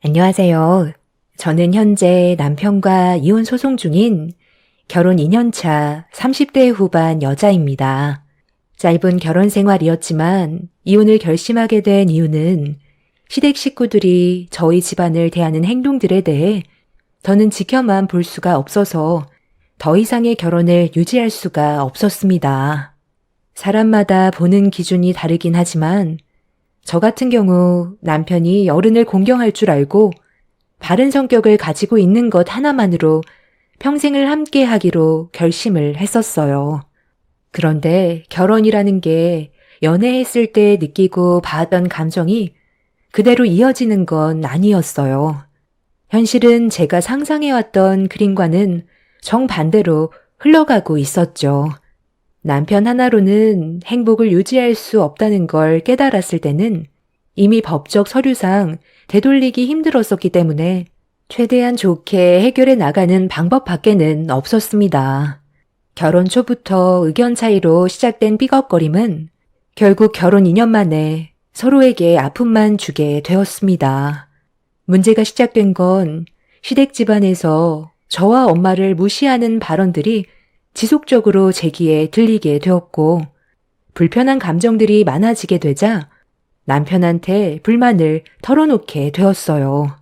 안녕하세요. 저는 현재 남편과 이혼 소송 중인 결혼 2년차 30대 후반 여자입니다. 짧은 결혼 생활이었지만 이혼을 결심하게 된 이유는 시댁 식구들이 저희 집안을 대하는 행동들에 대해 저는 지켜만 볼 수가 없어서 더 이상의 결혼을 유지할 수가 없었습니다. 사람마다 보는 기준이 다르긴 하지만 저 같은 경우 남편이 어른을 공경할 줄 알고 바른 성격을 가지고 있는 것 하나만으로 평생을 함께 하기로 결심을 했었어요. 그런데 결혼이라는 게 연애했을 때 느끼고 봤던 감정이 그대로 이어지는 건 아니었어요. 현실은 제가 상상해왔던 그림과는 정반대로 흘러가고 있었죠. 남편 하나로는 행복을 유지할 수 없다는 걸 깨달았을 때는 이미 법적 서류상 되돌리기 힘들었었기 때문에 최대한 좋게 해결해 나가는 방법 밖에는 없었습니다. 결혼 초부터 의견 차이로 시작된 삐걱거림은 결국 결혼 2년 만에 서로에게 아픔만 주게 되었습니다. 문제가 시작된 건 시댁 집안에서 저와 엄마를 무시하는 발언들이 지속적으로 제 귀에 들리게 되었고 불편한 감정들이 많아지게 되자 남편한테 불만을 털어놓게 되었어요.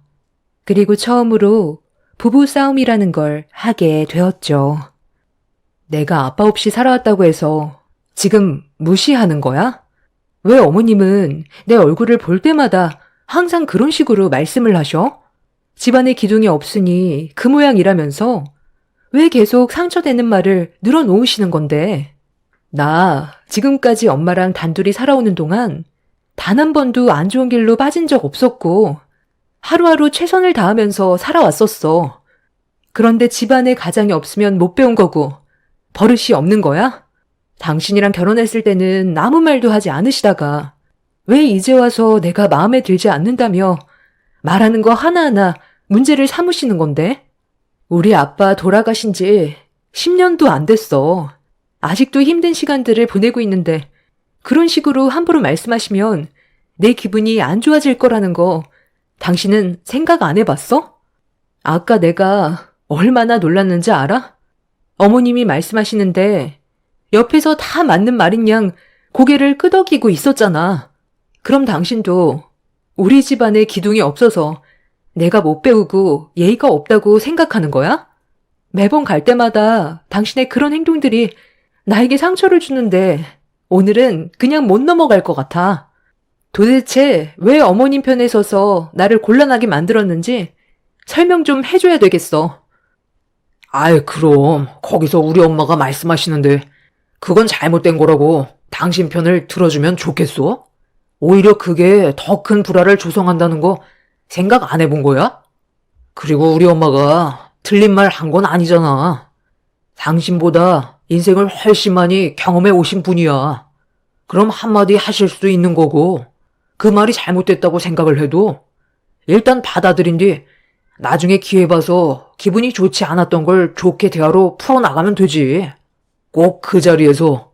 그리고 처음으로 부부싸움이라는 걸 하게 되었죠. 내가 아빠 없이 살아왔다고 해서 지금 무시하는 거야? 왜 어머님은 내 얼굴을 볼 때마다 항상 그런 식으로 말씀을 하셔? 집안에 기둥이 없으니 그 모양이라면서 왜 계속 상처되는 말을 늘어놓으시는 건데? 나 지금까지 엄마랑 단둘이 살아오는 동안 단 한 번도 안 좋은 길로 빠진 적 없었고 하루하루 최선을 다하면서 살아왔었어. 그런데 집안에 가장이 없으면 못 배운 거고 버릇이 없는 거야? 당신이랑 결혼했을 때는 아무 말도 하지 않으시다가 왜 이제 와서 내가 마음에 들지 않는다며 말하는 거 하나하나 문제를 삼으시는 건데? 우리 아빠 돌아가신 지 10년도 안 됐어. 아직도 힘든 시간들을 보내고 있는데 그런 식으로 함부로 말씀하시면 내 기분이 안 좋아질 거라는 거 당신은 생각 안 해봤어? 아까 내가 얼마나 놀랐는지 알아? 어머님이 말씀하시는데 옆에서 다 맞는 말인 양 고개를 끄덕이고 있었잖아. 그럼 당신도 우리 집안에 기둥이 없어서 내가 못 배우고 예의가 없다고 생각하는 거야? 매번 갈 때마다 당신의 그런 행동들이 나에게 상처를 주는데 오늘은 그냥 못 넘어갈 것 같아. 도대체 왜 어머님 편에 서서 나를 곤란하게 만들었는지 설명 좀 해줘야 되겠어. 아이, 그럼 거기서 우리 엄마가 말씀하시는데 그건 잘못된 거라고 당신 편을 들어주면 좋겠어? 오히려 그게 더 큰 불화를 조성한다는 거 생각 안 해본 거야? 그리고 우리 엄마가 틀린 말 한 건 아니잖아. 당신보다 인생을 훨씬 많이 경험해 오신 분이야. 그럼 한마디 하실 수도 있는 거고 그 말이 잘못됐다고 생각을 해도 일단 받아들인 뒤 나중에 기회 봐서 기분이 좋지 않았던 걸 좋게 대화로 풀어나가면 되지. 꼭 그 자리에서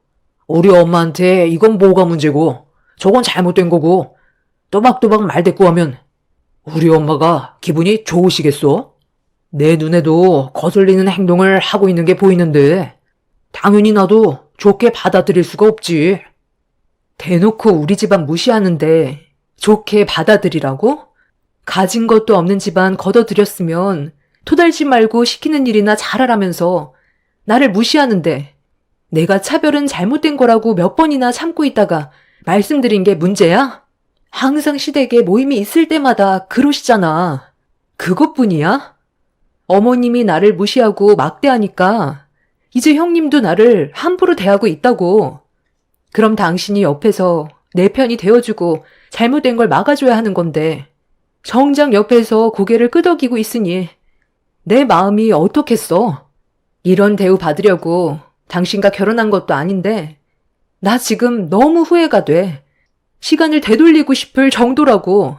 우리 엄마한테 이건 뭐가 문제고 저건 잘못된 거고 또박또박 말대꾸하면 우리 엄마가 기분이 좋으시겠어? 내 눈에도 거슬리는 행동을 하고 있는 게 보이는데 당연히 나도 좋게 받아들일 수가 없지. 대놓고 우리 집안 무시하는데 좋게 받아들이라고? 가진 것도 없는 집안 걷어들였으면 토달지 말고 시키는 일이나 잘하라면서 나를 무시하는데 내가 차별은 잘못된 거라고 몇 번이나 참고 있다가 말씀드린 게 문제야? 항상 시댁에 모임이 있을 때마다 그러시잖아. 그것뿐이야? 어머님이 나를 무시하고 막대하니까 이제 형님도 나를 함부로 대하고 있다고. 그럼 당신이 옆에서 내 편이 되어주고 잘못된 걸 막아줘야 하는 건데 정작 옆에서 고개를 끄덕이고 있으니 내 마음이 어떻겠어? 이런 대우 받으려고 당신과 결혼한 것도 아닌데 나 지금 너무 후회가 돼. 시간을 되돌리고 싶을 정도라고.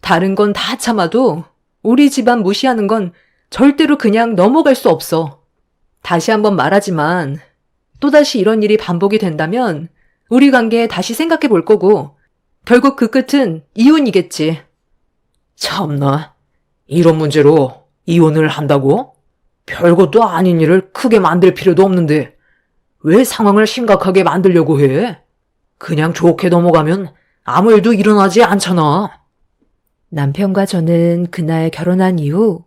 다른 건 다 참아도 우리 집안 무시하는 건 절대로 그냥 넘어갈 수 없어. 다시 한번 말하지만 또다시 이런 일이 반복이 된다면 우리 관계 다시 생각해 볼 거고 결국 그 끝은 이혼이겠지. 참나. 이런 문제로 이혼을 한다고? 별것도 아닌 일을 크게 만들 필요도 없는데 왜 상황을 심각하게 만들려고 해? 그냥 좋게 넘어가면 아무 일도 일어나지 않잖아. 남편과 저는 그날 결혼한 이후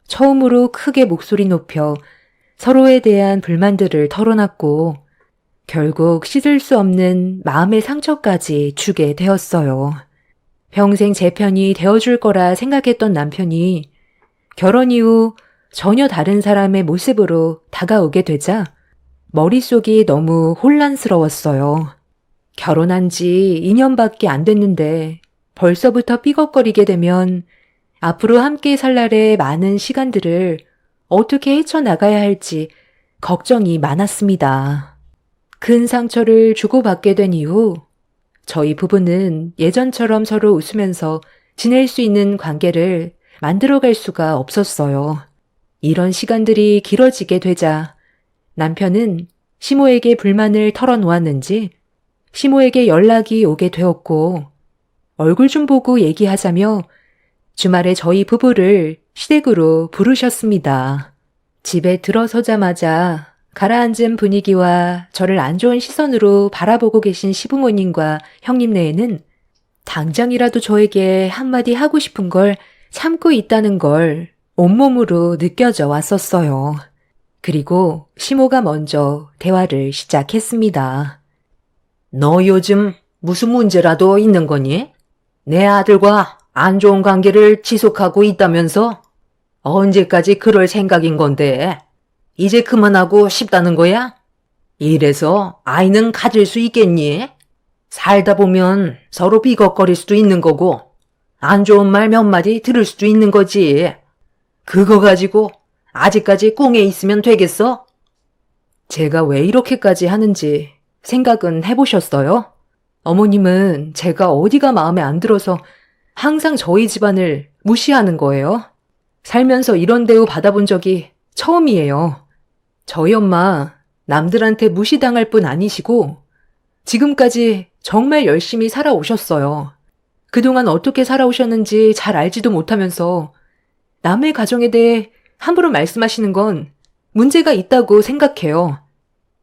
처음으로 크게 목소리 높여 서로에 대한 불만들을 털어놨고 결국 씻을 수 없는 마음의 상처까지 주게 되었어요. 평생 제 편이 되어줄 거라 생각했던 남편이 결혼 이후 전혀 다른 사람의 모습으로 다가오게 되자 머릿속이 너무 혼란스러웠어요. 결혼한 지 2년밖에 안 됐는데 벌써부터 삐걱거리게 되면 앞으로 함께 살 날의 많은 시간들을 어떻게 헤쳐나가야 할지 걱정이 많았습니다. 큰 상처를 주고받게 된 이후 저희 부부는 예전처럼 서로 웃으면서 지낼 수 있는 관계를 만들어갈 수가 없었어요. 이런 시간들이 길어지게 되자 남편은 시모에게 불만을 털어놓았는지 시모에게 연락이 오게 되었고 얼굴 좀 보고 얘기하자며 주말에 저희 부부를 시댁으로 부르셨습니다. 집에 들어서자마자 가라앉은 분위기와 저를 안 좋은 시선으로 바라보고 계신 시부모님과 형님네에는 당장이라도 저에게 한마디 하고 싶은 걸 참고 있다는 걸 온몸으로 느껴져 왔었어요. 그리고 시모가 먼저 대화를 시작했습니다. 너 요즘 무슨 문제라도 있는 거니? 내 아들과 안 좋은 관계를 지속하고 있다면서? 언제까지 그럴 생각인 건데? 이제 그만하고 싶다는 거야? 이래서 아이는 가질 수 있겠니? 살다 보면 서로 비걱거릴 수도 있는 거고, 안 좋은 말 몇 마디 들을 수도 있는 거지. 그거 가지고 아직까지 꽁에 있으면 되겠어? 제가 왜 이렇게까지 하는지 생각은 해보셨어요? 어머님은 제가 어디가 마음에 안 들어서 항상 저희 집안을 무시하는 거예요. 살면서 이런 대우 받아본 적이 처음이에요. 저희 엄마 남들한테 무시당할 뿐 아니시고 지금까지 정말 열심히 살아오셨어요. 그동안 어떻게 살아오셨는지 잘 알지도 못하면서 남의 가정에 대해 함부로 말씀하시는 건 문제가 있다고 생각해요.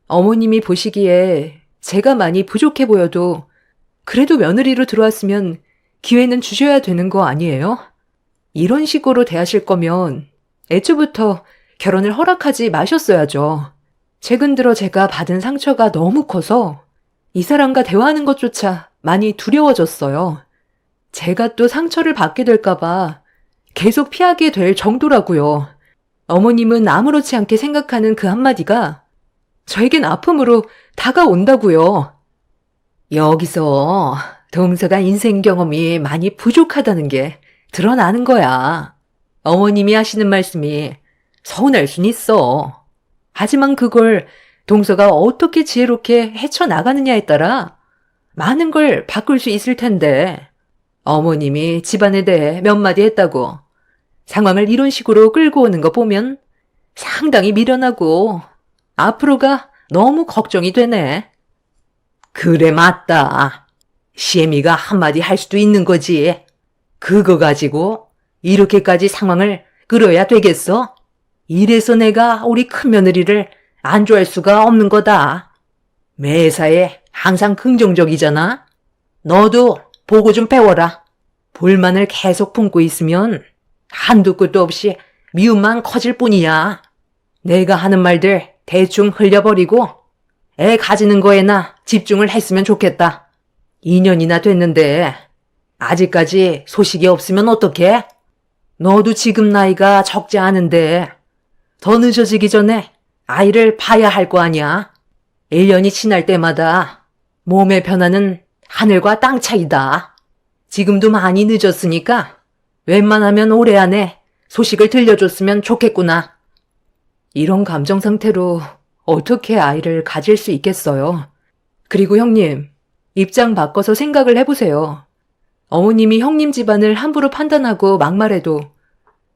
어머님이 보시기에 제가 많이 부족해 보여도 그래도 며느리로 들어왔으면 기회는 주셔야 되는 거 아니에요? 이런 식으로 대하실 거면 애초부터 결혼을 허락하지 마셨어야죠. 최근 들어 제가 받은 상처가 너무 커서 이 사람과 대화하는 것조차 많이 두려워졌어요. 제가 또 상처를 받게 될까봐 계속 피하게 될 정도라고요. 어머님은 아무렇지 않게 생각하는 그 한마디가 저에겐 아픔으로 다가온다고요. 여기서 동서가 인생 경험이 많이 부족하다는 게 드러나는 거야. 어머님이 하시는 말씀이 서운할 순 있어. 하지만 그걸 동서가 어떻게 지혜롭게 헤쳐나가느냐에 따라 많은 걸 바꿀 수 있을 텐데 어머님이 집안에 대해 몇 마디 했다고 상황을 이런 식으로 끌고 오는 거 보면 상당히 미련하고 앞으로가 너무 걱정이 되네. 그래 맞다. 시애미가 한마디 할 수도 있는 거지. 그거 가지고 이렇게까지 상황을 끌어야 되겠어? 이래서 내가 우리 큰며느리를 안 좋아할 수가 없는 거다. 매사에 항상 긍정적이잖아. 너도 보고 좀 배워라. 불만을 계속 품고 있으면 한두 끝도 없이 미움만 커질 뿐이야. 내가 하는 말들 대충 흘려버리고 애 가지는 거에나 집중을 했으면 좋겠다. 2년이나 됐는데 아직까지 소식이 없으면 어떡해? 너도 지금 나이가 적지 않은데 더 늦어지기 전에 아이를 봐야 할 거 아니야. 1년이 지날 때마다 몸의 변화는 하늘과 땅 차이다. 지금도 많이 늦었으니까 웬만하면 올해 안에 소식을 들려줬으면 좋겠구나. 이런 감정 상태로 어떻게 아이를 가질 수 있겠어요? 그리고 형님, 입장 바꿔서 생각을 해보세요. 어머님이 형님 집안을 함부로 판단하고 막말해도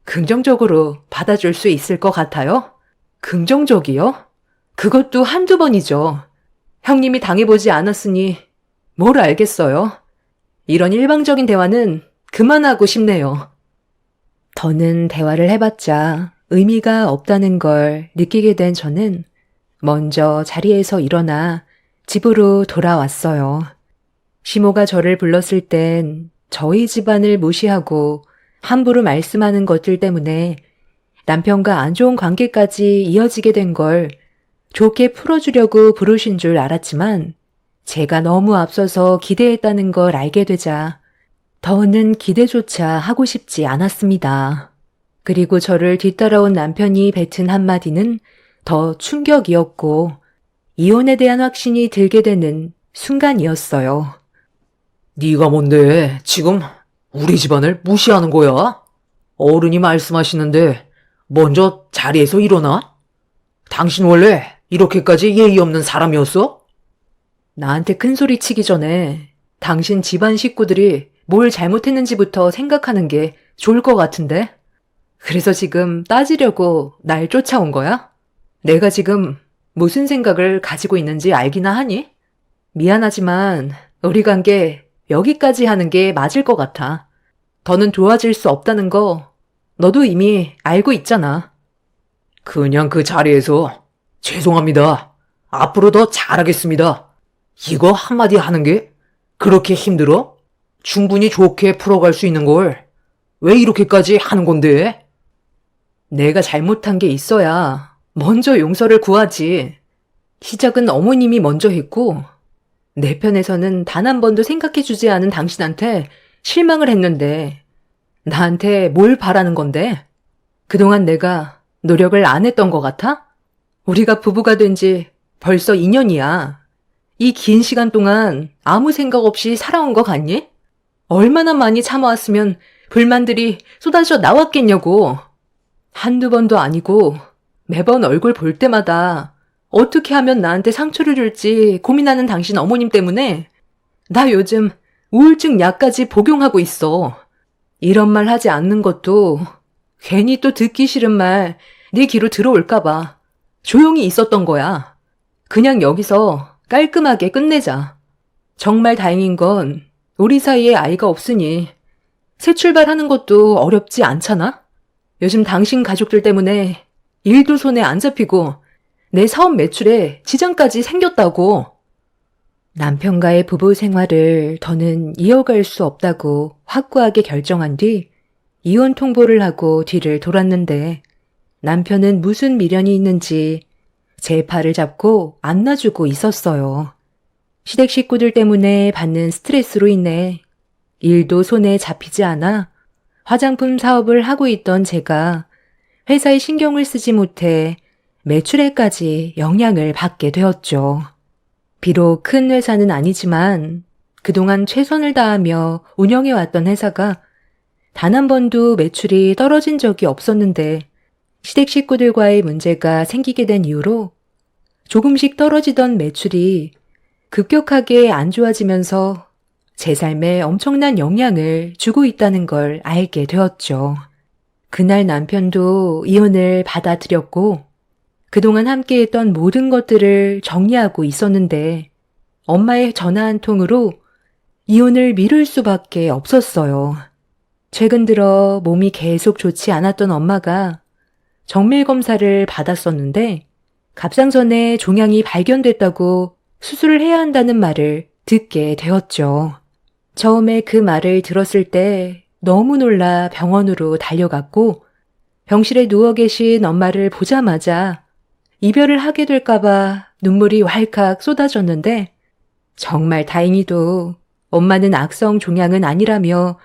긍정적으로 받아줄 수 있을 것 같아요? 긍정적이요? 그것도 한두 번이죠. 형님이 당해보지 않았으니 뭘 알겠어요? 이런 일방적인 대화는 그만하고 싶네요. 더는 대화를 해봤자 의미가 없다는 걸 느끼게 된 저는 먼저 자리에서 일어나 집으로 돌아왔어요. 시모가 저를 불렀을 땐 저희 집안을 무시하고 함부로 말씀하는 것들 때문에 남편과 안 좋은 관계까지 이어지게 된 걸 좋게 풀어주려고 부르신 줄 알았지만 제가 너무 앞서서 기대했다는 걸 알게 되자 더는 기대조차 하고 싶지 않았습니다. 그리고 저를 뒤따라온 남편이 뱉은 한마디는 더 충격이었고 이혼에 대한 확신이 들게 되는 순간이었어요. 네가 뭔데 지금 우리 집안을 무시하는 거야? 어른이 말씀하시는데 먼저 자리에서 일어나? 당신 원래 이렇게까지 예의 없는 사람이었어? 나한테 큰 소리 치기 전에 당신 집안 식구들이 뭘 잘못했는지부터 생각하는 게 좋을 것 같은데? 그래서 지금 따지려고 날 쫓아온 거야? 내가 지금 무슨 생각을 가지고 있는지 알기나 하니? 미안하지만 우리 관계 여기까지 하는 게 맞을 것 같아. 더는 좋아질 수 없다는 거 너도 이미 알고 있잖아. 그냥 그 자리에서 죄송합니다. 앞으로 더 잘하겠습니다. 이거 한마디 하는 게 그렇게 힘들어? 충분히 좋게 풀어갈 수 있는 걸 왜 이렇게까지 하는 건데? 내가 잘못한 게 있어야 먼저 용서를 구하지. 시작은 어머님이 먼저 했고 내 편에서는 단 한 번도 생각해주지 않은 당신한테 실망을 했는데 나한테 뭘 바라는 건데? 그동안 내가 노력을 안 했던 것 같아? 우리가 부부가 된 지 벌써 2년이야. 이 긴 시간 동안 아무 생각 없이 살아온 거 같니? 얼마나 많이 참아왔으면 불만들이 쏟아져 나왔겠냐고. 한두 번도 아니고 매번 얼굴 볼 때마다 어떻게 하면 나한테 상처를 줄지 고민하는 당신 어머님 때문에 나 요즘 우울증 약까지 복용하고 있어. 이런 말 하지 않는 것도 괜히 또 듣기 싫은 말 네 귀로 들어올까봐 조용히 있었던 거야. 그냥 여기서 깔끔하게 끝내자. 정말 다행인 건 우리 사이에 아이가 없으니 새 출발하는 것도 어렵지 않잖아? 요즘 당신 가족들 때문에 일도 손에 안 잡히고 내 사업 매출에 지장까지 생겼다고. 남편과의 부부 생활을 더는 이어갈 수 없다고 확고하게 결정한 뒤 이혼 통보를 하고 뒤를 돌았는데 남편은 무슨 미련이 있는지 제 팔을 잡고 안 놔주고 있었어요. 시댁 식구들 때문에 받는 스트레스로 인해 일도 손에 잡히지 않아 화장품 사업을 하고 있던 제가 회사에 신경을 쓰지 못해 매출에까지 영향을 받게 되었죠. 비록 큰 회사는 아니지만 그동안 최선을 다하며 운영해왔던 회사가 단 한 번도 매출이 떨어진 적이 없었는데 시댁 식구들과의 문제가 생기게 된 이후로 조금씩 떨어지던 매출이 급격하게 안 좋아지면서 제 삶에 엄청난 영향을 주고 있다는 걸 알게 되었죠. 그날 남편도 이혼을 받아들였고 그동안 함께했던 모든 것들을 정리하고 있었는데 엄마의 전화 한 통으로 이혼을 미룰 수밖에 없었어요. 최근 들어 몸이 계속 좋지 않았던 엄마가 정밀 검사를 받았었는데 갑상선에 종양이 발견됐다고 수술을 해야 한다는 말을 듣게 되었죠. 처음에 그 말을 들었을 때 너무 놀라 병원으로 달려갔고 병실에 누워 계신 엄마를 보자마자 이별을 하게 될까봐 눈물이 왈칵 쏟아졌는데 정말 다행히도 엄마는 악성 종양은 아니라며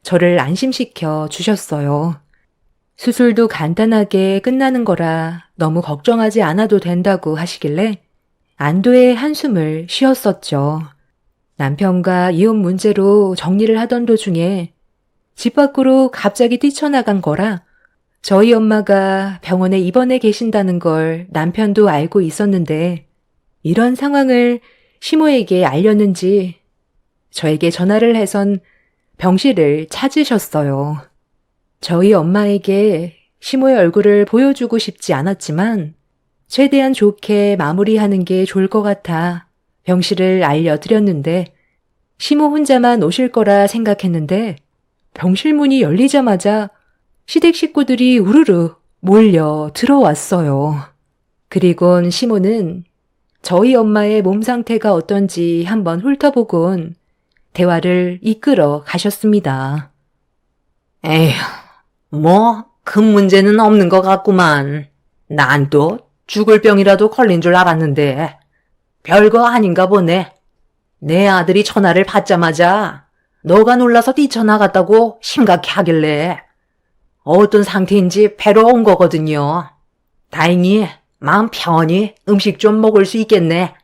저를 안심시켜 주셨어요. 수술도 간단하게 끝나는 거라 너무 걱정하지 않아도 된다고 하시길래 안도의 한숨을 쉬었었죠. 남편과 이혼 문제로 정리를 하던 도중에 집 밖으로 갑자기 뛰쳐나간 거라 저희 엄마가 병원에 입원해 계신다는 걸 남편도 알고 있었는데 이런 상황을 시모에게 알렸는지 저에게 전화를 해선 병실을 찾으셨어요. 저희 엄마에게 시모의 얼굴을 보여주고 싶지 않았지만 최대한 좋게 마무리하는 게 좋을 것 같아 병실을 알려드렸는데 시모 혼자만 오실 거라 생각했는데 병실 문이 열리자마자 시댁 식구들이 우르르 몰려 들어왔어요. 그리곤 시모는 저희 엄마의 몸 상태가 어떤지 한번 훑어보곤 대화를 이끌어 가셨습니다. 에휴, 뭐, 큰 문제는 없는 것 같구만. 난 또 죽을 병이라도 걸린 줄 알았는데, 별거 아닌가 보네. 내 아들이 전화를 받자마자 너가 놀라서 뛰쳐나갔다고 심각해 하길래 어떤 상태인지 뵈러 온 거거든요. 다행히 마음 편히 음식 좀 먹을 수 있겠네.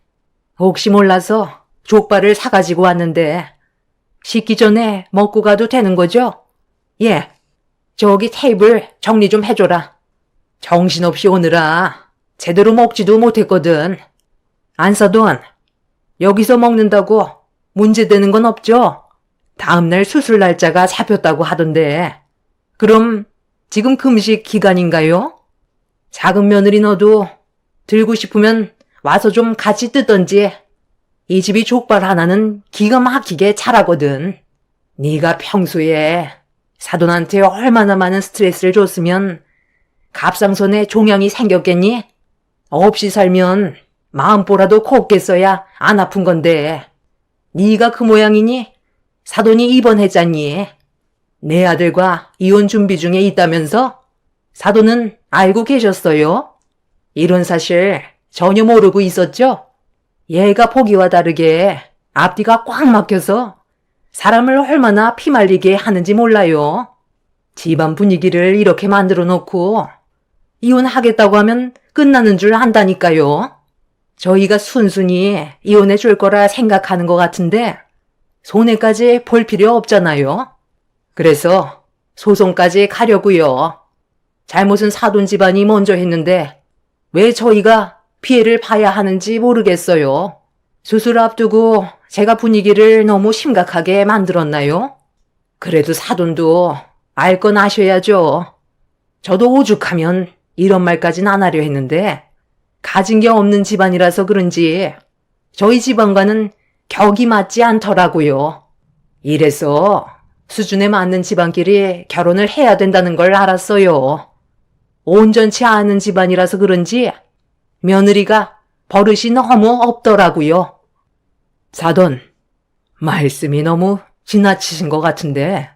혹시 몰라서 족발을 사가지고 왔는데 식기 전에 먹고 가도 되는 거죠? 예, 저기 테이블 정리 좀 해줘라. 정신없이 오느라 제대로 먹지도 못했거든. 안사돈, 여기서 먹는다고 문제되는 건 없죠? 다음날 수술 날짜가 잡혔다고 하던데. 그럼 지금 금식 기간인가요? 작은 며느리 너도 들고 싶으면 와서 좀 같이 뜯던지. 이 집이 족발 하나는 기가 막히게 잘하거든. 네가 평소에 사돈한테 얼마나 많은 스트레스를 줬으면 갑상선에 종양이 생겼겠니? 없이 살면 마음보라도 곱겠어야 안 아픈 건데. 네가 그 모양이니 사돈이 입원했잖니. 내 아들과 이혼 준비 중에 있다면서? 사돈은 알고 계셨어요? 이런 사실 전혀 모르고 있었죠? 얘가 보기와 다르게 앞뒤가 꽉 막혀서 사람을 얼마나 피말리게 하는지 몰라요. 집안 분위기를 이렇게 만들어 놓고 이혼하겠다고 하면 끝나는 줄 안다니까요. 저희가 순순히 이혼해 줄 거라 생각하는 것 같은데 손해까지 볼 필요 없잖아요. 그래서 소송까지 가려고요. 잘못은 사돈 집안이 먼저 했는데 왜 저희가 피해를 봐야 하는지 모르겠어요. 수술 앞두고 제가 분위기를 너무 심각하게 만들었나요? 그래도 사돈도 알 건 아셔야죠. 저도 오죽하면 이런 말까진 안 하려 했는데 가진 게 없는 집안이라서 그런지 저희 집안과는 격이 맞지 않더라고요. 이래서 수준에 맞는 집안끼리 결혼을 해야 된다는 걸 알았어요. 온전치 않은 집안이라서 그런지 며느리가 버릇이 너무 없더라고요. 사돈, 말씀이 너무 지나치신 것 같은데.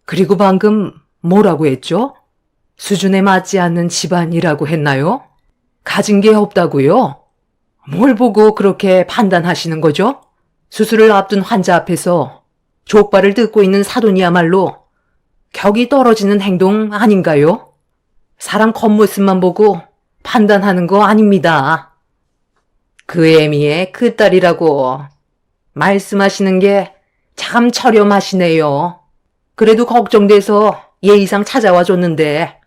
그리고 방금 뭐라고 했죠? 수준에 맞지 않는 집안이라고 했나요? 가진 게 없다고요? 뭘 보고 그렇게 판단하시는 거죠? 수술을 앞둔 환자 앞에서 족발을 뜯고 있는 사돈이야말로 격이 떨어지는 행동 아닌가요? 사람 겉모습만 보고 판단하는 거 아닙니다. 그 애미의 그 딸이라고 말씀하시는 게 참 처렴하시네요. 그래도 걱정돼서 예의상 찾아와 줬는데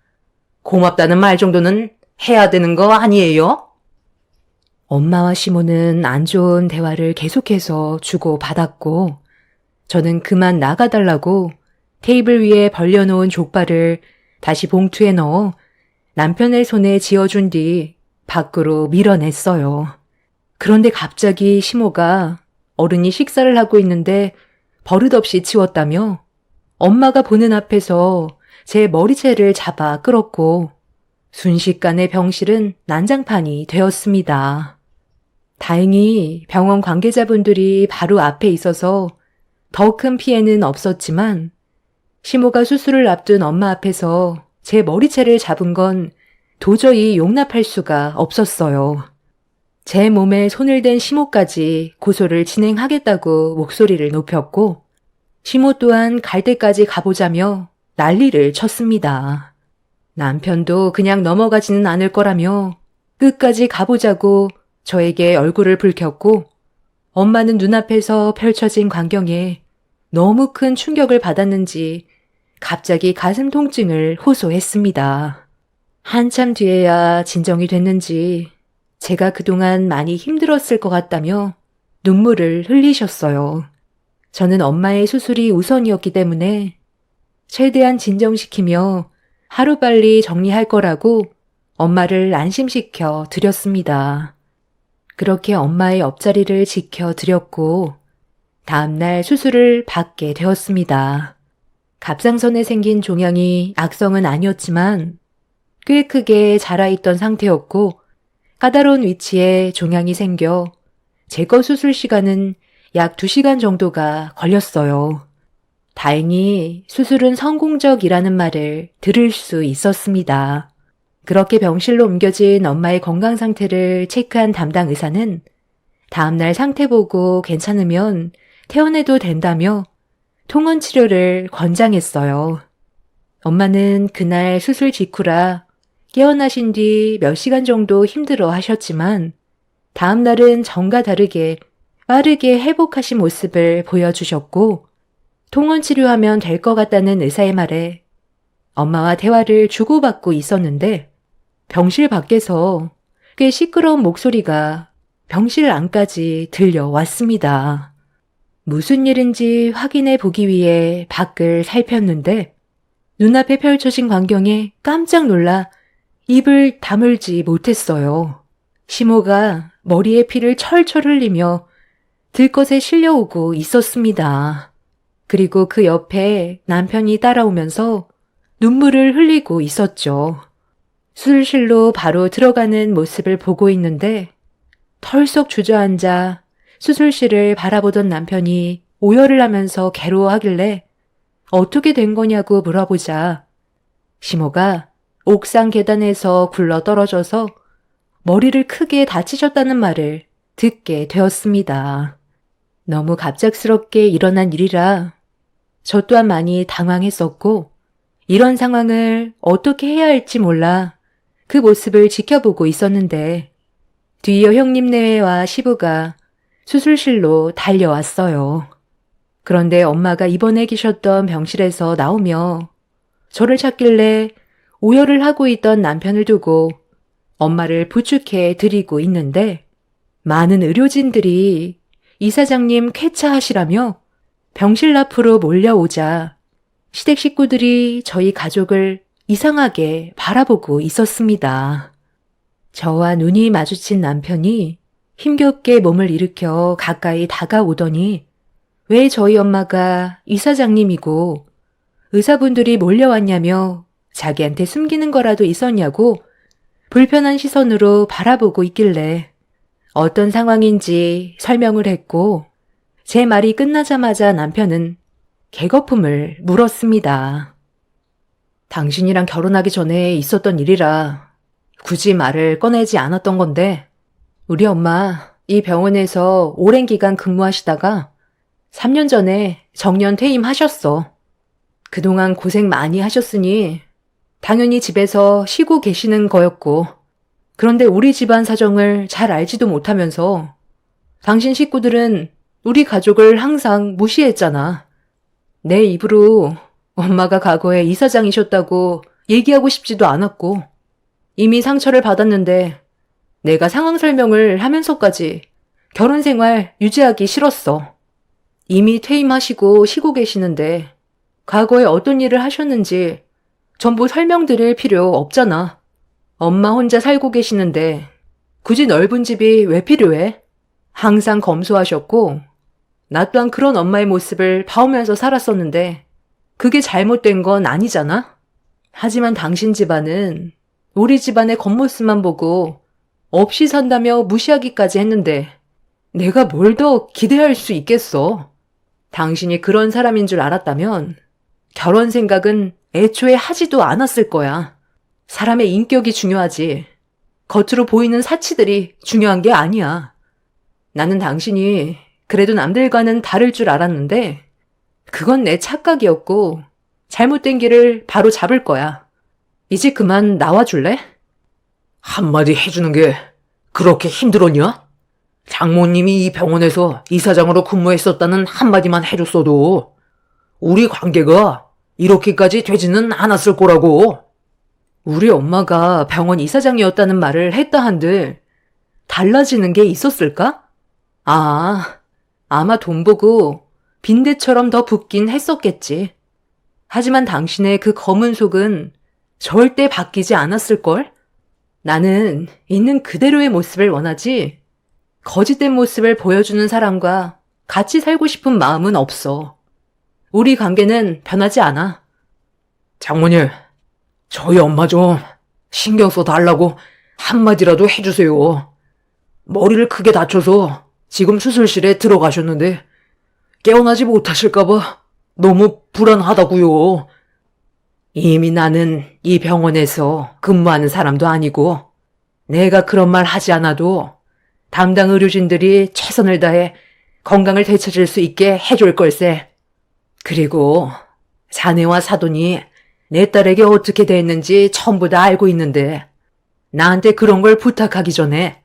고맙다는 말 정도는 해야 되는 거 아니에요? 엄마와 시모는 안 좋은 대화를 계속해서 주고받았고 저는 그만 나가달라고 테이블 위에 벌려놓은 족발을 다시 봉투에 넣어 남편의 손에 쥐어준 뒤 밖으로 밀어냈어요. 그런데 갑자기 시모가 어른이 식사를 하고 있는데 버릇없이 치웠다며 엄마가 보는 앞에서 제 머리채를 잡아 끌었고 순식간에 병실은 난장판이 되었습니다. 다행히 병원 관계자분들이 바로 앞에 있어서 더 큰 피해는 없었지만 시모가 수술을 앞둔 엄마 앞에서 제 머리채를 잡은 건 도저히 용납할 수가 없었어요. 제 몸에 손을 댄 시모까지 고소를 진행하겠다고 목소리를 높였고 시모 또한 갈 때까지 가보자며 난리를 쳤습니다. 남편도 그냥 넘어가지는 않을 거라며 끝까지 가보자고 저에게 얼굴을 붉혔고 엄마는 눈앞에서 펼쳐진 광경에 너무 큰 충격을 받았는지 갑자기 가슴 통증을 호소했습니다. 한참 뒤에야 진정이 됐는지 제가 그동안 많이 힘들었을 것 같다며 눈물을 흘리셨어요. 저는 엄마의 수술이 우선이었기 때문에 최대한 진정시키며 하루빨리 정리할 거라고 엄마를 안심시켜 드렸습니다. 그렇게 엄마의 옆자리를 지켜 드렸고 다음날 수술을 받게 되었습니다. 갑상선에 생긴 종양이 악성은 아니었지만 꽤 크게 자라있던 상태였고 까다로운 위치에 종양이 생겨 제거 수술 시간은 약 2시간 정도가 걸렸어요. 다행히 수술은 성공적이라는 말을 들을 수 있었습니다. 그렇게 병실로 옮겨진 엄마의 건강 상태를 체크한 담당 의사는 다음날 상태 보고 괜찮으면 퇴원해도 된다며 통원 치료를 권장했어요. 엄마는 그날 수술 직후라 깨어나신 뒤 몇 시간 정도 힘들어 하셨지만 다음날은 전과 다르게 빠르게 회복하신 모습을 보여주셨고 통원 치료하면 될 것 같다는 의사의 말에 엄마와 대화를 주고받고 있었는데 병실 밖에서 꽤 시끄러운 목소리가 병실 안까지 들려왔습니다. 무슨 일인지 확인해 보기 위해 밖을 살폈는데 눈앞에 펼쳐진 광경에 깜짝 놀라 입을 다물지 못했어요. 시모가 머리에 피를 철철 흘리며 들것에 실려오고 있었습니다. 그리고 그 옆에 남편이 따라오면서 눈물을 흘리고 있었죠. 수술실로 바로 들어가는 모습을 보고 있는데 털썩 주저앉아 수술실을 바라보던 남편이 오열을 하면서 괴로워하길래 어떻게 된 거냐고 물어보자 시모가 옥상 계단에서 굴러 떨어져서 머리를 크게 다치셨다는 말을 듣게 되었습니다. 너무 갑작스럽게 일어난 일이라 저 또한 많이 당황했었고 이런 상황을 어떻게 해야 할지 몰라 그 모습을 지켜보고 있었는데 뒤이어 형님네와 시부가 수술실로 달려왔어요. 그런데 엄마가 입원해 계셨던 병실에서 나오며 저를 찾길래 오열을 하고 있던 남편을 두고 엄마를 부축해 드리고 있는데 많은 의료진들이 이사장님 쾌차하시라며 병실 앞으로 몰려오자 시댁 식구들이 저희 가족을 이상하게 바라보고 있었습니다. 저와 눈이 마주친 남편이 힘겹게 몸을 일으켜 가까이 다가오더니 왜 저희 엄마가 이사장님이고 의사분들이 몰려왔냐며 자기한테 숨기는 거라도 있었냐고 불편한 시선으로 바라보고 있길래 어떤 상황인지 설명을 했고 제 말이 끝나자마자 남편은 개거품을 물었습니다. 당신이랑 결혼하기 전에 있었던 일이라 굳이 말을 꺼내지 않았던 건데 우리 엄마 이 병원에서 오랜 기간 근무하시다가 3년 전에 정년 퇴임하셨어. 그동안 고생 많이 하셨으니 당연히 집에서 쉬고 계시는 거였고 그런데 우리 집안 사정을 잘 알지도 못하면서 당신 식구들은 우리 가족을 항상 무시했잖아. 내 입으로 엄마가 과거에 이사장이셨다고 얘기하고 싶지도 않았고 이미 상처를 받았는데 내가 상황 설명을 하면서까지 결혼 생활 유지하기 싫었어. 이미 퇴임하시고 쉬고 계시는데 과거에 어떤 일을 하셨는지 전부 설명드릴 필요 없잖아. 엄마 혼자 살고 계시는데 굳이 넓은 집이 왜 필요해? 항상 검소하셨고 나 또한 그런 엄마의 모습을 봐오면서 살았었는데 그게 잘못된 건 아니잖아? 하지만 당신 집안은 우리 집안의 겉모습만 보고 없이 산다며 무시하기까지 했는데 내가 뭘 더 기대할 수 있겠어. 당신이 그런 사람인 줄 알았다면 결혼 생각은 애초에 하지도 않았을 거야. 사람의 인격이 중요하지. 겉으로 보이는 사치들이 중요한 게 아니야. 나는 당신이 그래도 남들과는 다를 줄 알았는데 그건 내 착각이었고 잘못된 길을 바로 잡을 거야. 이제 그만 나와줄래? 한마디 해주는 게 그렇게 힘들었냐? 장모님이 이 병원에서 이사장으로 근무했었다는 한마디만 해줬어도 우리 관계가 이렇게까지 되지는 않았을 거라고. 우리 엄마가 병원 이사장이었다는 말을 했다 한들 달라지는 게 있었을까? 아마 돈 보고 빈대처럼 더 붓긴 했었겠지. 하지만 당신의 그 검은 속은 절대 바뀌지 않았을걸? 나는 있는 그대로의 모습을 원하지 거짓된 모습을 보여주는 사람과 같이 살고 싶은 마음은 없어. 우리 관계는 변하지 않아. 장모님, 저희 엄마 좀 신경 써달라고 한마디라도 해주세요. 머리를 크게 다쳐서 지금 수술실에 들어가셨는데 깨어나지 못하실까봐 너무 불안하다고요. 이미 나는 이 병원에서 근무하는 사람도 아니고 내가 그런 말 하지 않아도 담당 의료진들이 최선을 다해 건강을 되찾을 수 있게 해줄 걸세. 그리고 자네와 사돈이 내 딸에게 어떻게 됐는지 전부 다 알고 있는데 나한테 그런 걸 부탁하기 전에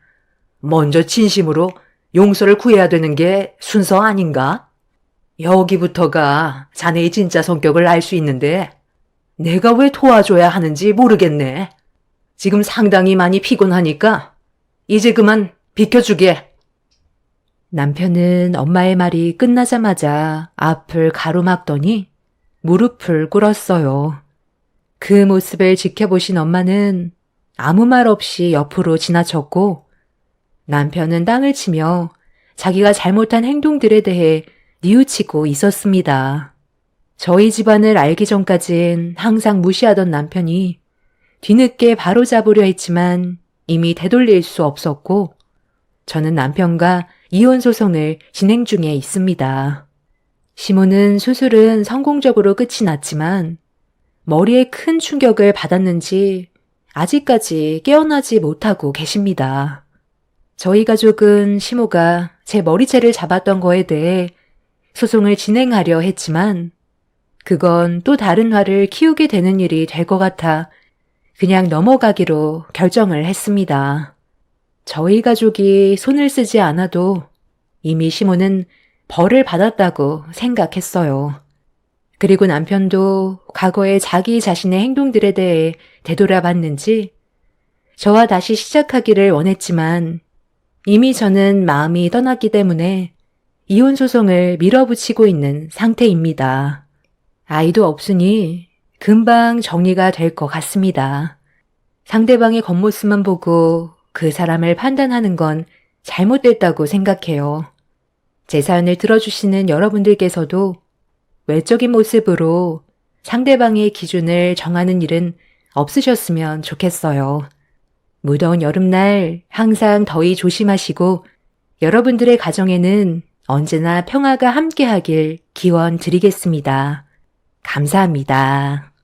먼저 진심으로 용서를 구해야 되는 게 순서 아닌가? 여기부터가 자네의 진짜 성격을 알 수 있는데 내가 왜 도와줘야 하는지 모르겠네. 지금 상당히 많이 피곤하니까 이제 그만 비켜주게. 남편은 엄마의 말이 끝나자마자 앞을 가로막더니 무릎을 꿇었어요. 그 모습을 지켜보신 엄마는 아무 말 없이 옆으로 지나쳤고 남편은 땅을 치며 자기가 잘못한 행동들에 대해 뉘우치고 있었습니다. 저희 집안을 알기 전까진 항상 무시하던 남편이 뒤늦게 바로잡으려 했지만 이미 되돌릴 수 없었고 저는 남편과 이혼 소송을 진행 중에 있습니다. 시모는 수술은 성공적으로 끝이 났지만 머리에 큰 충격을 받았는지 아직까지 깨어나지 못하고 계십니다. 저희 가족은 시모가 제 머리채를 잡았던 거에 대해 소송을 진행하려 했지만 그건 또 다른 화를 키우게 되는 일이 될 것 같아 그냥 넘어가기로 결정을 했습니다. 저희 가족이 손을 쓰지 않아도 이미 시모는 벌을 받았다고 생각했어요. 그리고 남편도 과거의 자기 자신의 행동들에 대해 되돌아봤는지 저와 다시 시작하기를 원했지만 이미 저는 마음이 떠났기 때문에 이혼 소송을 밀어붙이고 있는 상태입니다. 아이도 없으니 금방 정리가 될 것 같습니다. 상대방의 겉모습만 보고 그 사람을 판단하는 건 잘못됐다고 생각해요. 제 사연을 들어주시는 여러분들께서도 외적인 모습으로 상대방의 기준을 정하는 일은 없으셨으면 좋겠어요. 무더운 여름날 항상 더위 조심하시고 여러분들의 가정에는 언제나 평화가 함께하길 기원 드리겠습니다. 감사합니다.